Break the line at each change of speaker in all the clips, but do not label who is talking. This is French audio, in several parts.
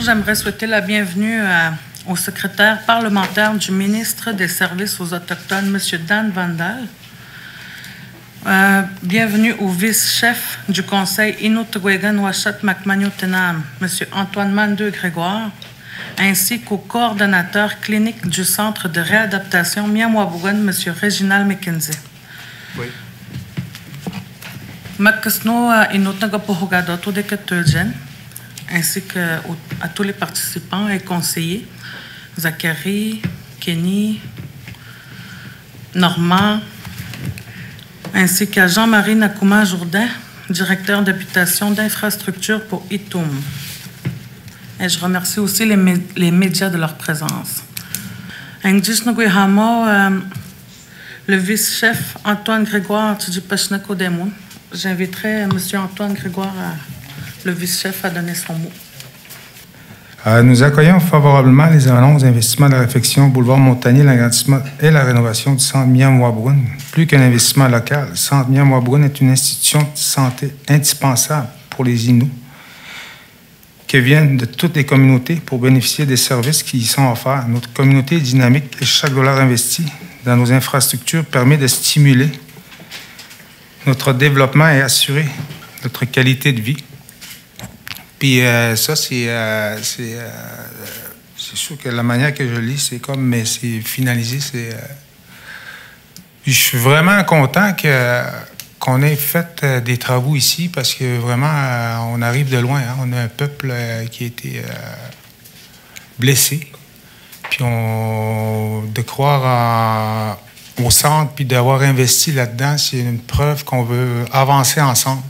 j'aimerais souhaiter la bienvenue au secrétaire parlementaire du ministre des Services aux Autochtones, M. Dan Vandal. Bienvenue au vice-chef du conseil Inukjuegan-Uashat-Makmaniotenam, M. Antoine Mandeux-Grégoire, ainsi qu'au coordonnateur clinique du centre de réadaptation Miamwabugan, M. Réginald McKenzie.
Oui.
Makasno Inutnagapohugadot de Ketulgen, ainsi qu'à tous les participants et conseillers, Zachary, Kenny, Normand, ainsi qu'à Jean-Marie Nakuma-Jourdain, directeur d'habitation d'infrastructure pour ITUM. Et je remercie aussi les médias de leur présence. Le vice-chef Antoine Grégoire Tidjipachnakodemon. J'inviterai M. Antoine Grégoire, le vice-chef, à donner son mot.
Nous accueillons favorablement les annonces d'investissement de la réfection boulevard Montagnier, l'agrandissement et la rénovation du centre Miam-Wabrun. Plus qu'un investissement local, le centre Miam-Wabrun est une institution de santé indispensable pour les Inuits qui viennent de toutes les communautés pour bénéficier des services qui y sont offerts. Notre communauté est dynamique et chaque dollar investi dans nos infrastructures permet de stimuler notre développement et assurer notre qualité de vie. Puis ça, c'est sûr que la manière que je lis, c'est comme, mais c'est finalisé. Puis je suis vraiment content qu'on ait fait des travaux ici parce que vraiment, on arrive de loin. Hein. On a un peuple qui a été blessé. Puis de croire au centre puis d'avoir investi là-dedans, c'est une preuve qu'on veut avancer ensemble.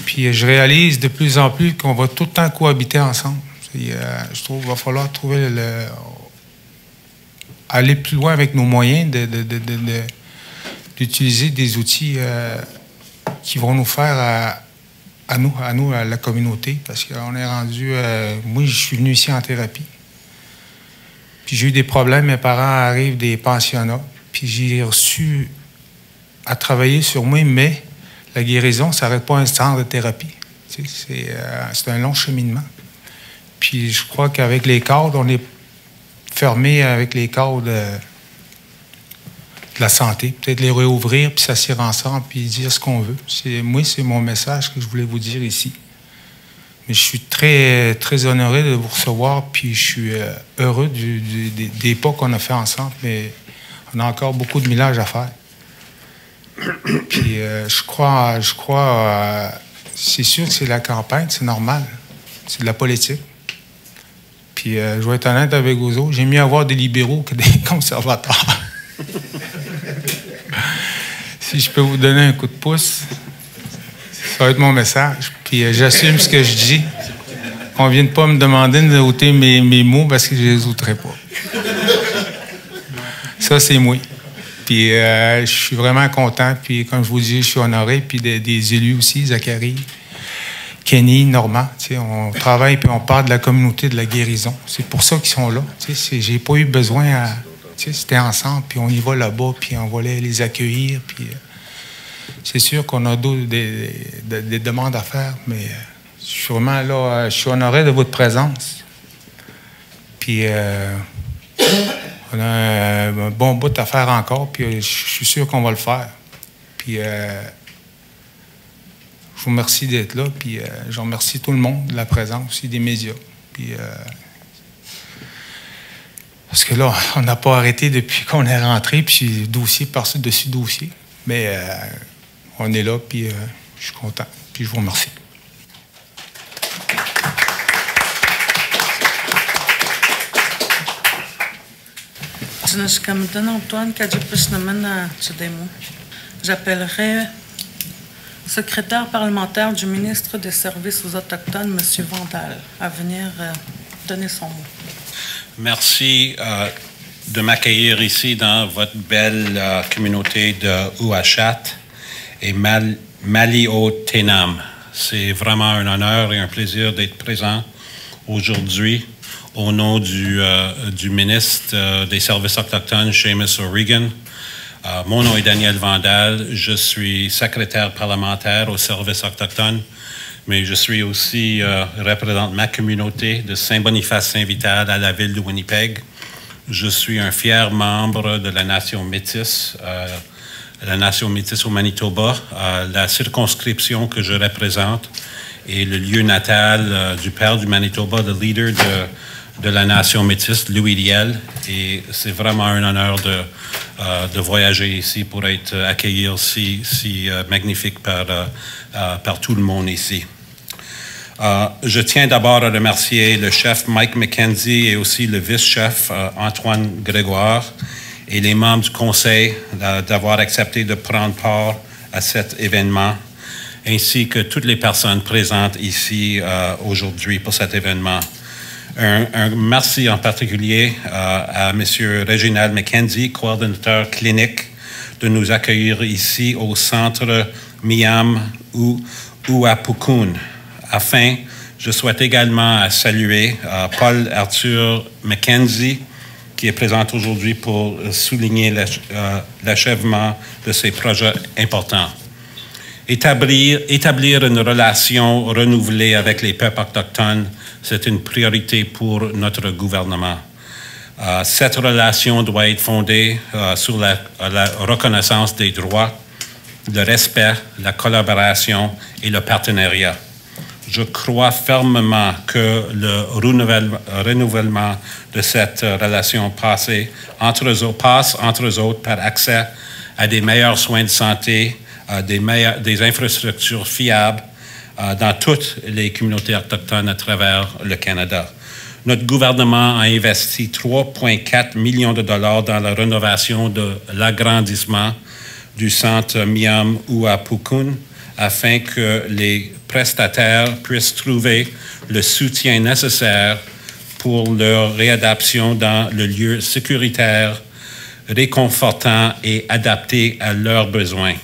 Puis je réalise de plus en plus qu'on va tout le temps cohabiter ensemble. Je trouve qu'il va falloir trouver aller plus loin avec nos moyens, d'utiliser des outils qui vont nous faire à nous, à la communauté, parce qu'on est rendu... moi, je suis venu ici en thérapie. Puis j'ai eu des problèmes, mes parents arrivent des pensionnats, puis j'ai reçu à travailler sur moi, mais la guérison, ça n'arrête pas un centre de thérapie. Tu sais, c'est un long cheminement. Puis je crois qu'avec les cadres, on est fermé avec les cadres de la santé. Peut-être les réouvrir, puis s'asseoir ensemble, puis dire ce qu'on veut. Moi, c'est mon message que je voulais vous dire ici. Mais je suis très, très honoré de vous recevoir, puis je suis heureux des pas qu'on a fait ensemble, mais on a encore beaucoup de millage à faire. Puis je crois c'est sûr que c'est la campagne, c'est normal. C'est de la politique. Puis je vais être honnête avec vous autres, j'ai mieux avoir des libéraux que des conservateurs. Si je peux vous donner un coup de pouce, ça va être mon message. Puis j'assume ce que je dis. On ne vient pas me demander de ôter mes mots parce que je ne les ôterai pas. Ça, c'est moi. Puis je suis vraiment content. Puis comme je vous dis, je suis honoré. Puis des élus aussi, Zachary, Kenny, Normand. On travaille puis on parle de la communauté de la guérison. C'est pour ça qu'ils sont là. J'ai pas eu besoin à... C'était ensemble, puis on y va là-bas, puis on va les accueillir. Puis c'est sûr qu'on a des demandes à faire, mais je suis vraiment là, je suis honoré de votre présence. Puis on a un bon bout à faire encore, puis je suis sûr qu'on va le faire. Puis je vous remercie d'être là, puis je remercie tout le monde de la présence aussi des médias. Puis parce que là, on n'a pas arrêté depuis qu'on est rentré, puis dossier par-dessus dossier. Mais on est là, puis je suis content. Puis je vous remercie.
J'appellerai secrétaire parlementaire du ministre des Services aux Autochtones, M. Vandal, à venir donner son mot.
Merci de m'accueillir ici dans votre belle communauté de Uashat et Maliotenam. C'est vraiment un honneur et un plaisir d'être présent aujourd'hui au nom du ministre des Services autochtones, Seamus O'Regan. Mon nom est Daniel Vandal. Je suis secrétaire parlementaire aux Services autochtones mais je suis aussi représente ma communauté de Saint-Boniface-Saint-Vital à la ville de Winnipeg. Je suis un fier membre de la nation métisse, au Manitoba. La circonscription que je représente est le lieu natal du père du Manitoba, le leader de la nation métisse, Louis Riel. Et c'est vraiment un honneur de voyager ici pour être accueilli si magnifique par tout le monde ici. Je tiens d'abord à remercier le chef Mike McKenzie et aussi le vice-chef Antoine Grégoire et les membres du conseil d'avoir accepté de prendre part à cet événement, ainsi que toutes les personnes présentes ici aujourd'hui pour cet événement. Un merci en particulier à M. Reginald McKenzie, coordonnateur clinique, de nous accueillir ici au centre Miam Uapukun. Enfin, je souhaite également saluer Paul Arthur McKenzie, qui est présent aujourd'hui pour souligner l'achèvement de ces projets importants. Établir une relation renouvelée avec les peuples autochtones, c'est une priorité pour notre gouvernement. Cette relation doit être fondée sur la reconnaissance des droits, le respect, la collaboration et le partenariat. Je crois fermement que le renouvellement de cette relation passe entre eux autres par accès à des meilleurs soins de santé, des infrastructures fiables dans toutes les communautés autochtones à travers le Canada. Notre gouvernement a investi 3,4 millions de dollars dans la rénovation de l'agrandissement du centre Miam Uapukun afin que les prestataires puissent trouver le soutien nécessaire pour leur réadaptation dans le lieu sécuritaire, réconfortant et adapté à leurs besoins.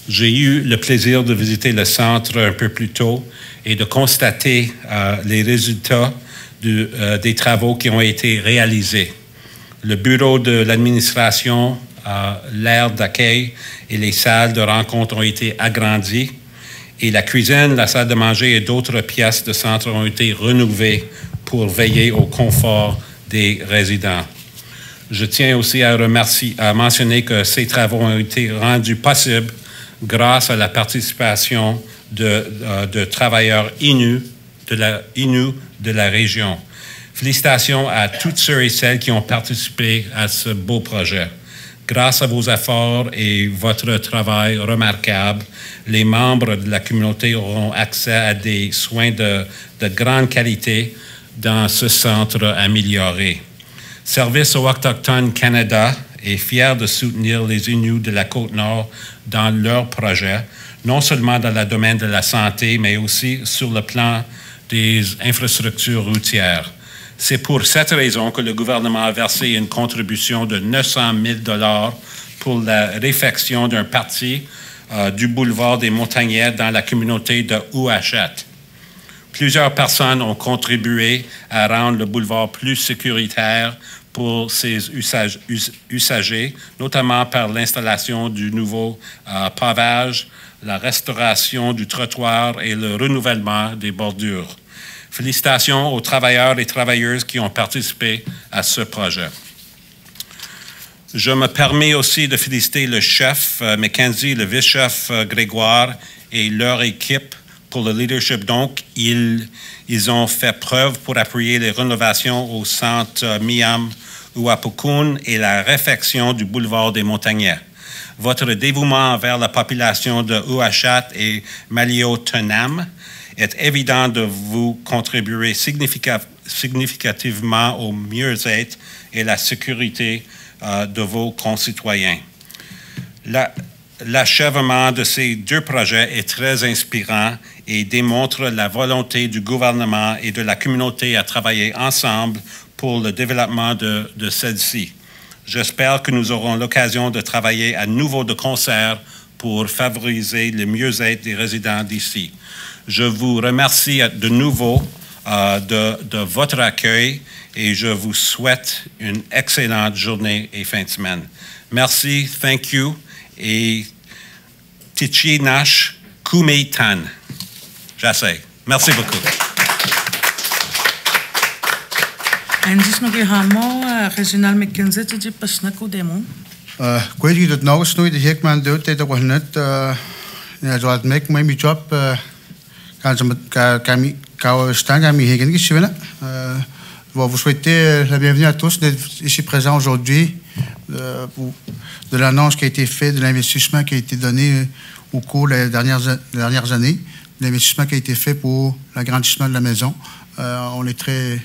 J'ai eu le plaisir de visiter le centre un peu plus tôt et de constater les résultats des travaux qui ont été réalisés. Le bureau de l'administration, l'aire d'accueil et les salles de rencontre ont été agrandis et la cuisine, la salle de manger et d'autres pièces de centre ont été rénovées pour veiller au confort des résidents. Je tiens aussi à mentionner que ces travaux ont été rendus possibles grâce à la participation de travailleurs Innu de la région. Félicitations à tous ceux et celles qui ont participé à ce beau projet. Grâce à vos efforts et votre travail remarquable, les membres de la communauté auront accès à des soins de grande qualité dans ce centre amélioré. Service aux Autochtones Canada est fier de soutenir les Inuits de la Côte-Nord dans leurs projets, non seulement dans le domaine de la santé, mais aussi sur le plan des infrastructures routières. C'est pour cette raison que le gouvernement a versé une contribution de 900 000 $ pour la réfection d'une partie du boulevard des Montagnais dans la communauté de Ouachat. Plusieurs personnes ont contribué à rendre le boulevard plus sécuritaire pour ses usagers, notamment par l'installation du nouveau pavage, la restauration du trottoir et le renouvellement des bordures. Félicitations aux travailleurs et travailleuses qui ont participé à ce projet. Je me permets aussi de féliciter le chef McKenzie, le vice-chef Grégoire et leur équipe pour le leadership. Donc, ils ont fait preuve pour appuyer les rénovations au centre Miam Uapukun et la réfection du boulevard des Montagnais. Votre dévouement envers la population de Ouachat et Maliotenam est évident de vous contribuer significativement au mieux-être et la sécurité de vos concitoyens. L'achèvement de ces deux projets est très inspirant et démontre la volonté du gouvernement et de la communauté à travailler ensemble pour le développement de celle-ci. J'espère que nous aurons l'occasion de travailler à nouveau de concert pour favoriser le mieux-être des résidents d'ici. Je vous remercie de nouveau de votre accueil et je vous souhaite une excellente journée et fin de semaine. Merci, thank you et Tichi Nash Kumeitan. J'essaie. Merci beaucoup.
Andy Snogihamo, Reginald McKenzie, tu dis pas snaku demo.
Kwijt je het nou eens nooit, ik maar dood, dat was net, ja, zo had ik mijn job, quand je stand à mes hégènes, qui suivent là. Je vais vous souhaiter la bienvenue à tous d'être ici présents aujourd'hui de l'annonce qui a été faite, de l'investissement qui a été donné au cours des dernières années, l'investissement qui a été fait pour l'agrandissement de la maison. On est très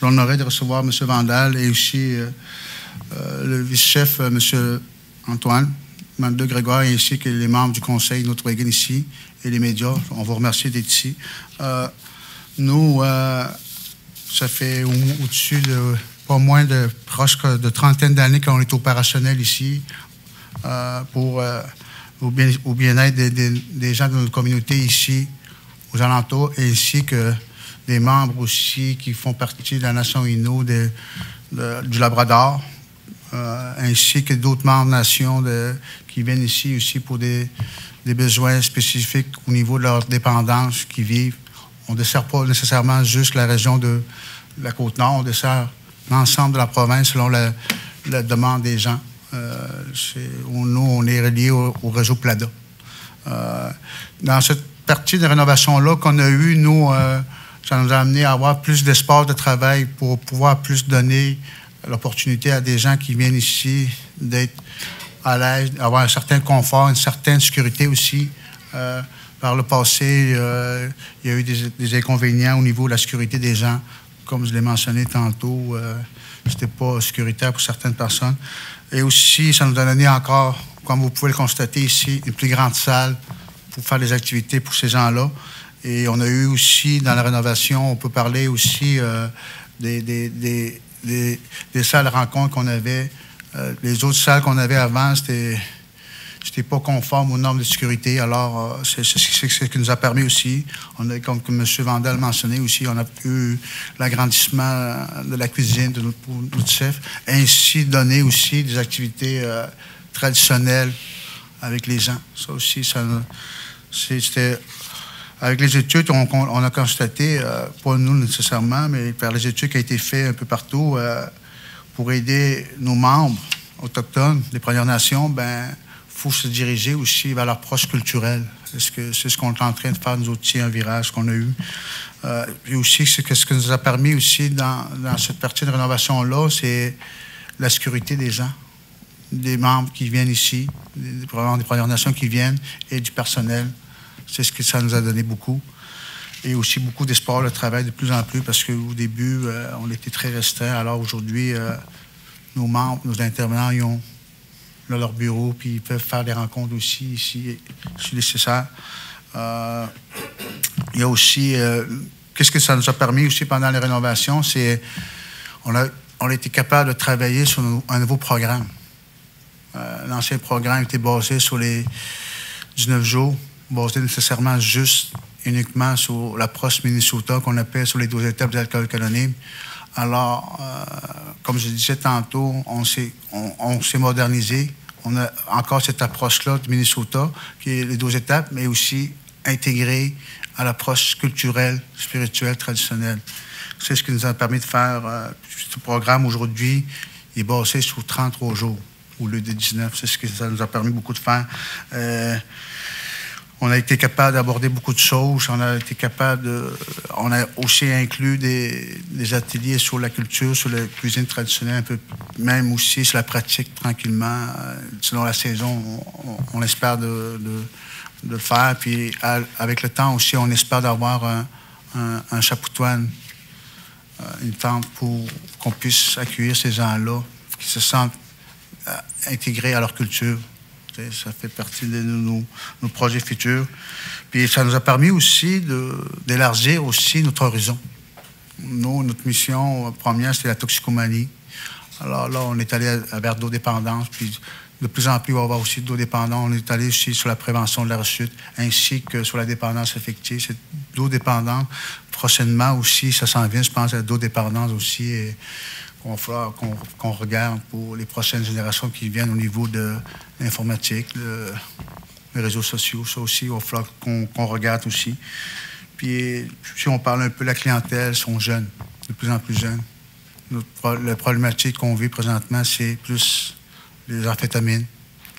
honoré de recevoir M. Vandal et aussi le vice-chef, M. Antoine Mandeux Grégoire, ainsi que les membres du conseil Notre-Wagon ici et les médias. On vous remercie d'être ici. Nous, ça fait au-dessus de pas moins de presque de trentaine d'années qu'on est opérationnel ici pour au bien-être des gens de notre communauté ici, aux alentours, ainsi que des membres aussi qui font partie de la Nation Innu du Labrador, ainsi que d'autres membres de nations qui viennent ici aussi pour des besoins spécifiques au niveau de leur dépendance qui vivent. On ne dessert pas nécessairement juste la région de la Côte-Nord, on dessert l'ensemble de la province selon la demande des gens. Nous, on est relié au réseau PLADA. Dans cette partie de rénovation-là qu'on a eue, nous, ça nous a amené à avoir plus d'espace de travail pour pouvoir plus donner l'opportunité à des gens qui viennent ici d'être à l'aise, d'avoir un certain confort, une certaine sécurité aussi. Par le passé, il y a eu des inconvénients au niveau de la sécurité des gens. Comme je l'ai mentionné tantôt, c'était pas sécuritaire pour certaines personnes. Et aussi, ça nous a donné encore, comme vous pouvez le constater ici, une plus grande salle pour faire des activités pour ces gens-là. Et on a eu aussi, dans la rénovation, on peut parler aussi des salles de rencontres qu'on avait. Les autres salles qu'on avait avant, c'était pas conforme aux normes de sécurité. Alors, c'est ce qui nous a permis aussi. On a, comme M. Vandal mentionné aussi, on a eu l'agrandissement de la cuisine de notre chef, ainsi donner aussi des activités traditionnelles avec les gens. Ça aussi, c'était... Avec les études, on a constaté, pas nous nécessairement, mais par les études qui ont été faites un peu partout, pour aider nos membres autochtones des Premières Nations, ben, faut se diriger aussi vers l'approche culturelle. C'est ce qu'on est en train de faire, nous aussi, un virage qu'on a eu. Puis aussi, ce que nous a permis aussi dans cette partie de rénovation-là, c'est la sécurité des gens, des membres qui viennent ici, des Premières Nations qui viennent, et du personnel. C'est ce que ça nous a donné beaucoup. Et aussi beaucoup d'espoir de travail de plus en plus, parce qu'au début, on était très restreint. Alors aujourd'hui, nos membres, nos intervenants, ils ont leur bureau, puis ils peuvent faire des rencontres aussi ici, si nécessaire. Il y a aussi, qu'est-ce que ça nous a permis aussi pendant les rénovations, c'est on a été capable de travailler sur un nouveau programme. L'ancien programme était basé sur les 19 jours, basé nécessairement juste uniquement sur l'approche Minnesota qu'on appelle sur les 12 étapes de l'alcool anonyme. Alors, comme je disais tantôt, on s'est modernisé. On a encore cette approche-là du Minnesota, qui est les 12 étapes, mais aussi intégrée à l'approche culturelle, spirituelle, traditionnelle. C'est ce qui nous a permis de faire. Ce programme, aujourd'hui, est basé sur 33 jours, au lieu de 19. C'est ce que ça nous a permis beaucoup de faire. On a été capable d'aborder beaucoup de choses. On a aussi inclus des ateliers sur la culture, sur la cuisine traditionnelle, un peu, même aussi sur la pratique tranquillement. Selon la saison, on espère de le faire. Puis avec le temps aussi, on espère d'avoir un chapoutoine, une tente pour qu'on puisse accueillir ces gens-là, qui se sentent intégrés à leur culture. Ça fait partie de nos projets futurs. Puis ça nous a permis aussi d'élargir aussi notre horizon. Nous, notre mission première, c'était la toxicomanie. Alors là, on est allé vers d'autres dépendances. Puis de plus en plus, on va avoir aussi d'autres dépendances. On est allé aussi sur la prévention de la rechute, ainsi que sur la dépendance affective. C'est d'autres dépendances. Prochainement aussi, ça s'en vient, je pense, à d'autres dépendances aussi. Et qu'on regarde pour les prochaines générations qui viennent au niveau de l'informatique, les réseaux sociaux. Ça aussi, il va falloir qu'on regarde aussi. Puis, si on parle un peu de la clientèle, ils sont jeunes, de plus en plus jeunes. La problématique qu'on vit présentement, c'est plus les amphétamines.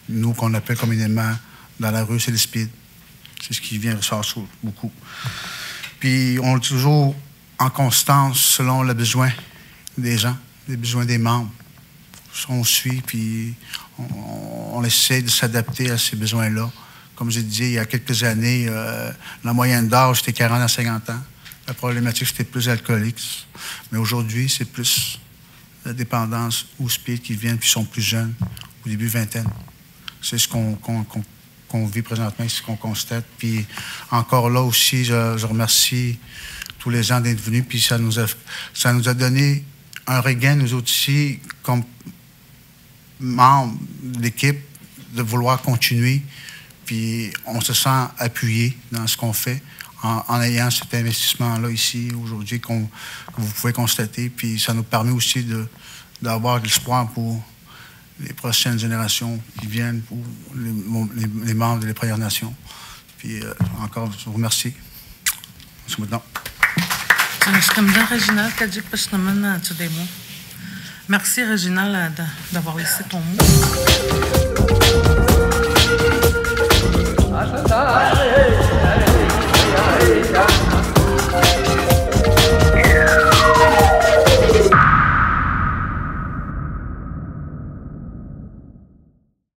Nous, qu'on appelle communément dans la rue, c'est le speed. C'est ce qui vient ressortir beaucoup. Puis, on est toujours en constance selon le besoin des gens, les besoins des membres. On suit, puis on essaie de s'adapter à ces besoins-là. Comme j'ai dit, il y a quelques années, la moyenne d'âge, c'était 40 à 50 ans. La problématique, c'était plus alcoolique. Mais aujourd'hui, c'est plus la dépendance ou speed qui viennent, puis sont plus jeunes, au début vingtaine. C'est ce qu'on vit présentement, c'est ce qu'on constate. Puis encore là aussi, je remercie tous les gens d'être venus, puis ça nous a donné un regain, nous autres ici, comme membres de l'équipe, de vouloir continuer. Puis on se sent appuyé dans ce qu'on fait en ayant cet investissement-là ici, aujourd'hui, que vous pouvez constater. Puis ça nous permet aussi d'avoir de l'espoir pour les prochaines générations qui viennent, pour les membres des Premières Nations. Puis encore, je vous remercie.
Merci, Réginald, d'avoir laissé ton mot.